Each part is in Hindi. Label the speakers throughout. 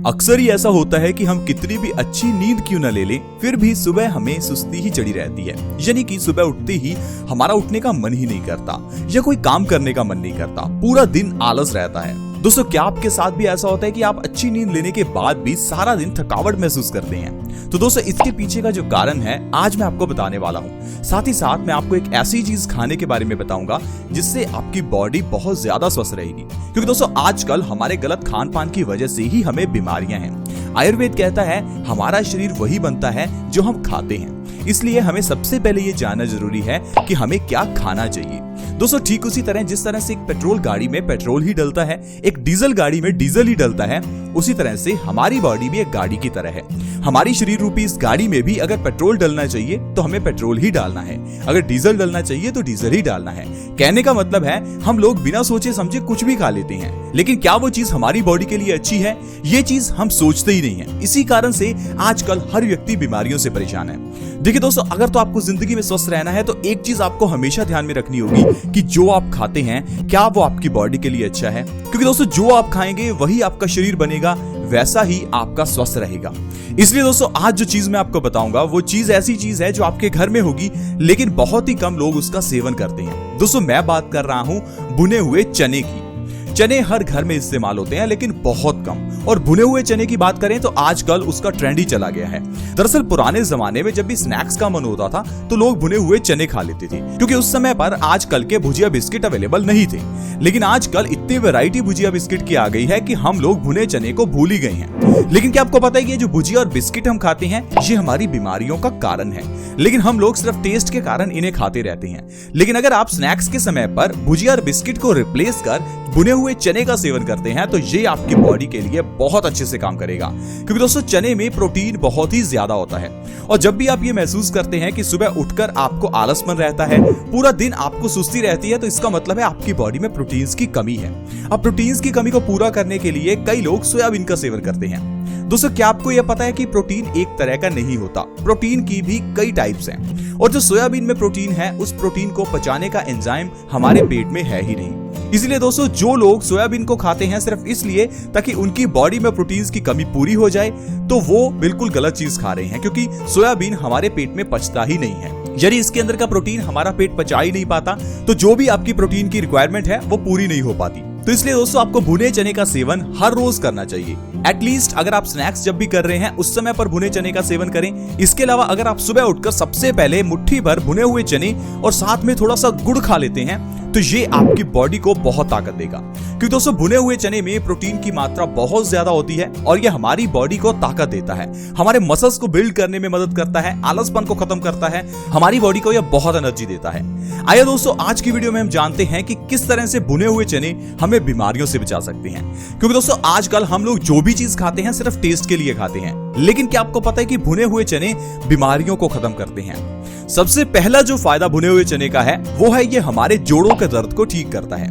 Speaker 1: अक्सर ही ऐसा होता है कि हम कितनी भी अच्छी नींद क्यों न ले लें, फिर भी सुबह हमें सुस्ती ही चढ़ी रहती है। यानी कि सुबह उठते ही हमारा उठने का मन ही नहीं करता या कोई काम करने का मन नहीं करता, पूरा दिन आलस रहता है। दोस्तों, क्या आपके साथ भी ऐसा होता है कि आप अच्छी नींद लेने के बाद भी सारा दिन थकावट महसूस करते हैं? तो दोस्तों, इसके पीछे का जो कारण है आज मैं आपको बताने वाला हूँ। साथ ही साथ मैं आपको एक ऐसी चीज खाने के बारे में बताऊंगा जिससे आपकी बॉडी बहुत ज्यादा स्वस्थ रहेगी। क्योंकि दोस्तों, आजकल हमारे गलत खान पान की वजह से ही हमें बीमारियां हैं। आयुर्वेद कहता है हमारा शरीर वही बनता है जो हम खाते हैं। इसलिए हमें सबसे पहले ये जानना जरूरी है कि हमें क्या खाना चाहिए। दोस्तों, ठीक उसी तरह जिस तरह से एक पेट्रोल गाड़ी में पेट्रोल ही डलता है, एक डीजल गाड़ी में डीजल ही डलता है, उसी तरह से हमारी बॉडी भी एक गाड़ी की तरह है। हमारी शरीर रूपी इस गाड़ी में भी अगर पेट्रोल डलना चाहिए तो हमें पेट्रोल ही डालना है, अगर डीजल डलना चाहिए तो डीजल ही डालना है। कहने का मतलब है हम लोग बिना सोचे समझे कुछ भी खा लेते हैं, लेकिन क्या वो चीज हमारी बॉडी के लिए अच्छी है, ये चीज हम सोचते ही नहीं है। इसी कारण से आजकल हर व्यक्ति बीमारियों से परेशान है। देखिए दोस्तों, अगर तो आपको जिंदगी में स्वस्थ रहना है तो एक चीज आपको हमेशा ध्यान में रखनी होगी कि जो आप खाते हैं क्या वो आपकी बॉडी के लिए अच्छा है। क्योंकि दोस्तों, जो आप खाएंगे वही आपका शरीर बनेगा, वैसा ही आपका स्वस्थ रहेगा। इसलिए दोस्तों, आज जो चीज मैं आपको बताऊंगा वो चीज ऐसी चीज है जो आपके घर में होगी, लेकिन बहुत ही कम लोग उसका सेवन करते हैं। दोस्तों, मैं बात कर रहा हूं भुने हुए चने की। चने हर घर में इस्तेमाल होते हैं लेकिन बहुत कम, और भुने हुए चने की बात करें तो आजकल उसका ट्रेंड ही चला गया है। दरअसल पुराने जमाने में जब भी स्नैक्स का मन होता था तो लोग भुने हुए चने खा लेते थे, क्योंकि उस समय पर आजकल के भुजिया बिस्किट अवेलेबल नहीं थे। लेकिन आजकल इतनी वैरायटी भुजिया बिस्किट की आ गई है कि हम लोग भुने चने को भूल ही गए हैं। लेकिन क्या आपको पता है कि ये जो भुजिया और बिस्किट हम खाते हैं ये हमारी बीमारियों का कारण है, लेकिन हम लोग सिर्फ टेस्ट के कारण इन्हें खाते रहते हैं। लेकिन अगर आप स्नैक्स के समय पर भुजिया और बिस्किट को रिप्लेस कर भुने हुए चने का सेवन करते हैं तो ये आपकी बॉडी के लिए बहुत अच्छे से काम करेगा। क्योंकि दोस्तों, चने में प्रोटीन बहुत ही ज्यादा होता है, और जब भी आप ये महसूस करते हैं कि सुबह उठकर आपको आलसपन रहता है, पूरा दिन आपको सुस्ती रहती है, तो इसका मतलब है आपकी बॉडी में प्रोटीन्स की कमी है। अब प्रोटीन्स की कमी को पूरा करने के लिए कई लोग सोयाबीन का सेवन करते हैं। दोस्तों, क्या आपको यह पता है कि प्रोटीन एक तरह का नहीं होता, प्रोटीन की भी कई टाइप्स हैं, और जो सोयाबीन में प्रोटीन है उस प्रोटीन को पचाने का एंजाइम हमारे पेट में है ही नहीं। इसलिए दोस्तों, जो लोग सोयाबीन को खाते हैं सिर्फ इसलिए ताकि उनकी बॉडी में प्रोटीन्स की कमी पूरी हो जाए, तो वो बिल्कुल गलत चीज खा रहे हैं, क्योंकि सोयाबीन हमारे पेट में पचता ही नहीं है। यदि इसके अंदर का प्रोटीन हमारा पेट पचा ही नहीं पाता तो जो भी आपकी प्रोटीन की रिक्वायरमेंट है वो पूरी नहीं हो पाती। तो इसलिए दोस्तों, आपको भुने चने का सेवन हर रोज करना चाहिए। एटलीस्ट अगर आप स्नैक्स जब भी कर रहे हैं उस समय पर भुने चने का सेवन करें। इसके अलावा अगर आप सुबह उठकर सबसे पहले मुट्ठी भर भुने हुए चने और साथ में थोड़ा सा गुड़ खा लेते हैं तो ये आपकी बॉडी को बहुत ताकत देगा। क्योंकि दोस्तों, भुने हुए चने में प्रोटीन की मात्रा बहुत ज्यादा होती है और ये हमारी बॉडी को ताकत देता है, हमारे मसल्स को बिल्ड करने में मदद करता है, आलसपन को खत्म करता है, हमारी बॉडी को यह बहुत एनर्जी देता है। आइए दोस्तों, आज की वीडियो में हम जानते हैं कि किस तरह से भुने हुए चने हमें बीमारियों से बचा सकते हैं। क्योंकि दोस्तों, आजकल हम लोग जो भी चीज खाते हैं सिर्फ टेस्ट के लिए खाते हैं, लेकिन क्या आपको पता है कि भुने हुए चने बीमारियों को खत्म करते हैं? सबसे पहला जो फायदा भुने हुए चने का है वो है ये हमारे जोड़ों के दर्द को ठीक करता है।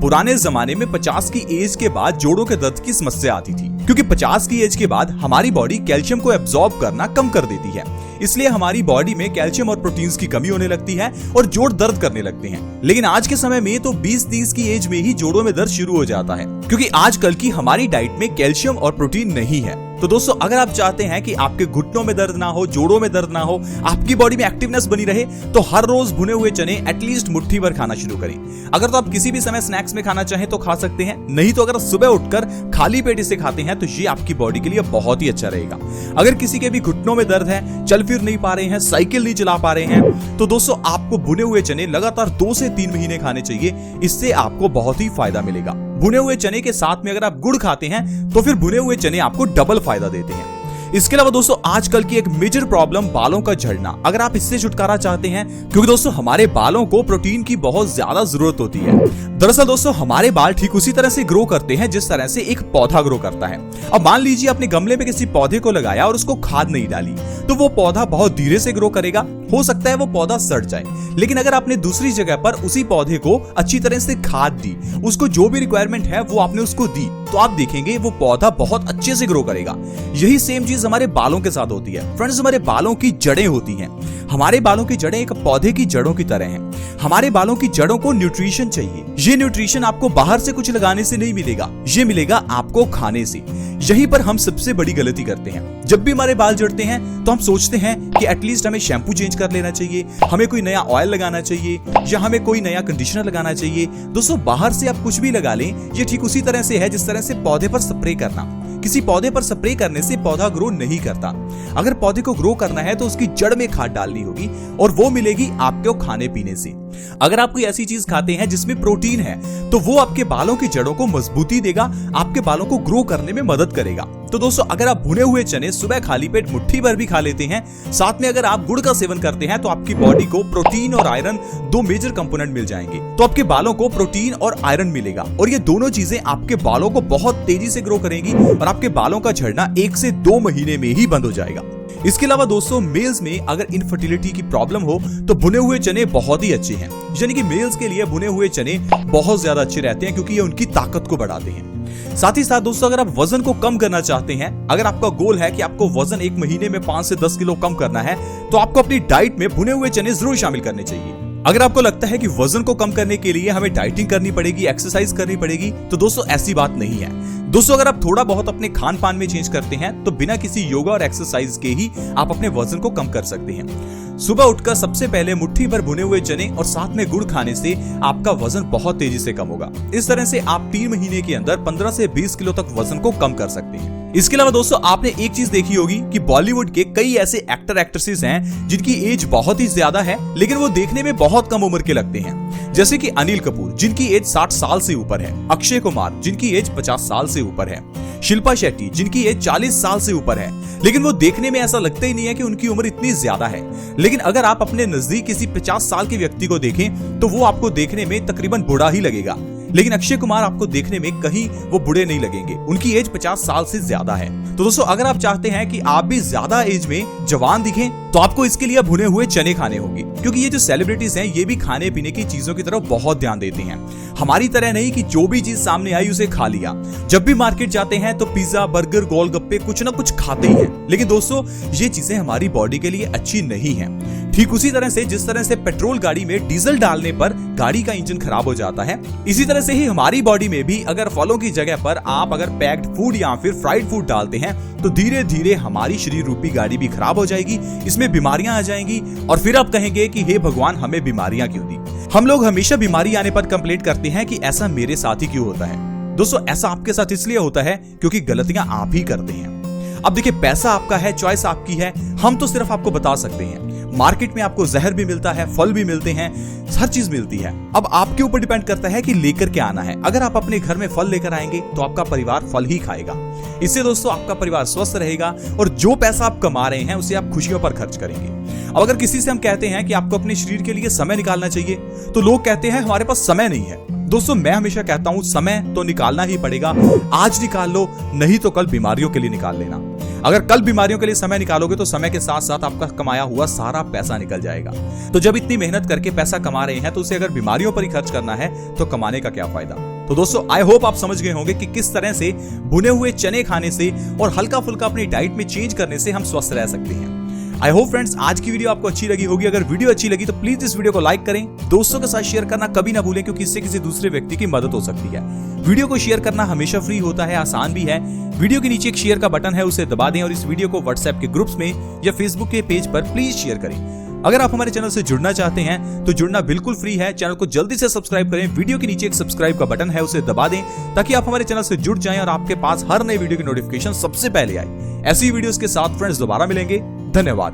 Speaker 1: पुराने जमाने में 50 की एज के बाद जोड़ों के दर्द की समस्या आती थी, क्योंकि 50 की एज के बाद हमारी बॉडी कैल्शियम को एब्जॉर्ब करना कम कर देती है। इसलिए हमारी बॉडी में कैल्शियम और प्रोटीन्स की कमी होने लगती है और जोड़ दर्द करने लगते हैं। लेकिन आज के समय में तो 20-30 की एज में ही जोड़ों में दर्द शुरू हो जाता है, क्योंकि आजकल की हमारी डाइट में कैल्शियम और प्रोटीन नहीं है। तो दोस्तों, अगर आप चाहते हैं कि आपके घुटनों में दर्द ना हो, जोड़ों में दर्द ना हो, आपकी बॉडी में एक्टिवनेस बनी रहे, तो हर रोज भुने हुए चने एटलीस्ट मुट्ठी भर खाना शुरू करें। अगर तो आप किसी भी समय स्नैक्स में खाना चाहें तो खा सकते हैं, नहीं तो अगर सुबह उठकर खाली पेट इसे खाते हैं तो ये आपकी बॉडी के लिए बहुत ही अच्छा रहेगा। अगर किसी के भी घुटनों में दर्द है, चल फिर नहीं पा रहे हैं, साइकिल नहीं चला पा रहे हैं, तो दोस्तों आपको भुने हुए चने लगातार 2 से 3 महीने खाने चाहिए। इससे आपको बहुत ही फायदा मिलेगा। भुने हुए चने के साथ में अगर आप गुड़ खाते हैं तो फिर भुने हुए चने आपको डबल फायदा देते हैं। इसके अलावा दोस्तों, आजकल की एक मेजर प्रॉब्लम बालों का झड़ना, अगर आप इससे छुटकारा चाहते हैं, क्योंकि दोस्तों हमारे बालों को प्रोटीन की बहुत ज्यादा जरूरत होती है। दरअसल दोस्तों, हमारे बाल ठीक उसी तरह से ग्रो करते हैं जिस तरह से एक पौधा ग्रो करता है। अब मान लीजिए अपने गमले में किसी पौधे को लगाया और उसको खाद नहीं डाली, तो वो पौधा बहुत धीरे से ग्रो करेगा, हो सकता है वो पौधा सड़ जाए, लेकिन अगर आपने दूसरी जगह पर उसी पौधे को अच्छी तरह से खाद दी, उसको जो भी रिक्वायरमेंट है वो आपने उसको दी, तो आप देखेंगे वो पौधा बहुत अच्छे से ग्रो करेगा। यही सेम चीज हमारे बालों के साथ होती है। फ्रेंड्स, हमारे बालों की जड़ें होती हैं। हमारे बालों की जड़ें एक पौधे की जड़ों की तरह हैं। हमारे बालों की जड़ों को न्यूट्रिशन चाहिए। ये न्यूट्रिशन आपको बाहर से कुछ लगाने से नहीं मिलेगा, ये मिलेगा आपको खाने से। यहीं पर हम सबसे बड़ी गलती करते हैं। जब भी हमारे बाल झड़ते हैं तो हम सोचते हैं कि एटलीस्ट हमें शैम्पू चेंज कर लेना चाहिए, हमें कोई नया ऑयल लगाना चाहिए, या हमें कोई नया कंडीशनर लगाना चाहिए। दोस्तों, बाहर से आप कुछ भी लगा लें, ये ठीक उसी तरह से है जिस तरह से पौधे पर स्प्रे करना। किसी पौधे पर स्प्रे करने से पौधा ग्रो नहीं करता। अगर पौधे को ग्रो करना है तो उसकी जड़ में खाद डालनी होगी, और वो मिलेगी आपको खाने पीने से। अगर आप कोई ऐसी चीज खाते हैं जिसमें प्रोटीन है, तो वो आपके बालों की जड़ों को मजबूती देगा, आपके बालों को ग्रो करने में मदद करेगा। तो दोस्तों, अगर आप भुने हुए चने सुबह खाली पेट मुट्ठी भर भी खा लेते हैं, साथ में अगर आप गुड़ का सेवन करते हैं, तो आपकी बॉडी को प्रोटीन और आयरन, दो मेजर कंपोनेंट मिल जाएंगे। तो आपके बालों को प्रोटीन और आयरन मिलेगा, और ये दोनों चीजें आपके बालों को बहुत तेजी से ग्रो करेंगी, और आपके बालों का झड़ना 1 से 2 महीने में ही बंद हो जाएगा। इसके अलावा दोस्तों, मेल्स में अगर इनफर्टिलिटी की प्रॉब्लम हो तो भुने हुए चने बहुत ही अच्छे हैं। यानी कि मेल्स के लिए भुने हुए चने बहुत ज्यादा अच्छे रहते हैं, क्योंकि ये उनकी ताकत को बढ़ाते हैं। साथ ही साथ दोस्तों, अगर आप वजन को कम करना चाहते हैं, अगर आपका गोल है कि आपको वजन 1 महीने में 5 से 10 किलो कम करना है, तो आपको अपनी डाइट में भुने हुए चने जरूर शामिल करने चाहिए। अगर आपको लगता है कि वजन को कम करने के लिए हमें डाइटिंग करनी पड़ेगी, एक्सरसाइज करनी पड़ेगी, तो दोस्तों ऐसी बात नहीं है। दोस्तों, अगर आप थोड़ा बहुत अपने खान पान में चेंज करते हैं, तो बिना किसी योगा और एक्सरसाइज के ही आप अपने वजन को कम कर सकते हैं। सुबह उठकर सबसे पहले मुट्ठी भर भुने हुए चने और साथ में गुड़ खाने से आपका वजन बहुत तेजी से कम होगा। इस तरह से आप 3 महीने के अंदर 15 से 20 किलो तक वजन को कम कर सकते हैं। इसके अलावा दोस्तों, आपने एक चीज देखी होगी कि बॉलीवुड के कई ऐसे एक्टर एक्ट्रेसेस हैं जिनकी एज बहुत ही ज्यादा है, लेकिन वो देखने में बहुत कम उम्र के लगते हैं। जैसे कि अनिल कपूर, जिनकी एज 60 साल से ऊपर है, अक्षय कुमार, जिनकी एज 50 साल से ऊपर है, शिल्पा शेट्टी, जिनकी एज 40 साल से ऊपर है, लेकिन वो देखने में ऐसा लगता ही नहीं है कि उनकी उम्र इतनी ज्यादा है। लेकिन अगर आप अपने नजदीक किसी 50 साल के व्यक्ति को देखें, तो वो आपको देखने में तकरीबन बूढ़ा ही लगेगा। लेकिन अक्षय कुमार आपको देखने में कहीं वो बूढ़े नहीं लगेंगे, उनकी एज 50 साल से ज्यादा है। तो दोस्तों, अगर आप चाहते हैं कि आप भी ज्यादा एज में जवान दिखें, तो आपको इसके लिए भुने हुए चने खाने होंगे, क्योंकि ये जो सेलिब्रिटीज हैं ये भी खाने पीने की चीजों की तरफ बहुत ध्यान देते हैं। हमारी तरह नहीं कि जो भी चीज सामने आई उसे खा लिया। जब भी मार्केट जाते हैं तो पिज्जा, बर्गर, गोलगप्पे कुछ ना कुछ खाते ही हैं। लेकिन दोस्तों, ये चीजें हमारी बॉडी के लिए अच्छी नहीं है। ठीक उसी तरह से जिस तरह से पेट्रोल गाड़ी में डीजल डालने पर गाड़ी का इंजन खराब हो जाता है, इसी तरह से ही हमारी बॉडी में भी अगर फलों की जगह पर आप अगर पैक्ड फूड या फिर फ्राइड फूड डालते हैं, तो धीरे धीरे हमारी शरीर रूपी गाड़ी भी खराब हो जाएगी, इसमें बीमारियां आ जाएंगी, और फिर आप कहेंगे कि हे भगवान, हमें बीमारियां क्यों दी। हम लोग हमेशा बीमारी आने पर कंप्लेंट करते हैं कि ऐसा मेरे साथ ही क्यों होता है। दोस्तों, ऐसा आपके साथ इसलिए होता है क्योंकि गलतियां आप ही करते हैं। अब देखिए, पैसा आपका है, चॉइस आपकी है, हम तो सिर्फ आपको बता सकते हैं। मार्केट में आपको जहर भी मिलता है, फल भी मिलते हैं, हर चीज मिलती है। अब आपके ऊपर डिपेंड करता है कि लेकर के आना है। अगर आप अपने घर में फल लेकर आएंगे तो आपका परिवार फल ही खाएगा। इससे दोस्तों आपका परिवार स्वस्थ रहेगा, और जो पैसा आप कमा रहे हैं उसे आप खुशियों पर खर्च करेंगे। अब अगर किसी से हम कहते हैं कि आपको अपने शरीर के लिए समय निकालना चाहिए, तो लोग कहते हैं हमारे पास समय नहीं है। दोस्तों, मैं हमेशा कहता हूं समय तो निकालना ही पड़ेगा। आज निकाल लो, नहीं तो कल बीमारियों के लिए निकाल लेना। अगर कल बीमारियों के लिए समय निकालोगे तो समय के साथ साथ आपका कमाया हुआ सारा पैसा निकल जाएगा। तो जब इतनी मेहनत करके पैसा कमा रहे हैं, तो उसे अगर बीमारियों पर ही खर्च करना है तो कमाने का क्या फायदा। तो दोस्तों, आई होप आप समझ गए होंगे कि किस तरह से भुने हुए चने खाने से और हल्का फुल्का अपनी डाइट में चेंज करने से हम स्वस्थ रह सकते हैं। आई होप फ्रेंड्स, आज की वीडियो आपको अच्छी लगी होगी। अगर वीडियो अच्छी लगी तो प्लीज इस वीडियो को लाइक करें, दोस्तों के साथ शेयर करना कभी ना भूलें, क्योंकि इससे किसी दूसरे व्यक्ति की मदद हो सकती है। वीडियो को शेयर करना हमेशा फ्री होता है, आसान भी है। वीडियो के नीचे एक शेयर का बटन है, उसे दबा दें और इस वीडियो को व्हाट्सएप के ग्रुप्स में या फेसबुक के पेज पर प्लीज शेयर करें। अगर आप हमारे चैनल से जुड़ना चाहते हैं तो जुड़ना बिल्कुल फ्री है। चैनल को जल्दी से सब्सक्राइब करें, वीडियो के नीचे एक सब्सक्राइब का बटन है, उसे दबा दें ताकि आप हमारे चैनल से जुड़ जाएं और आपके पास हर नई वीडियो की नोटिफिकेशन सबसे पहले आए। ऐसी वीडियोस के साथ फ्रेंड्स दोबारा मिलेंगे। धन्यवाद।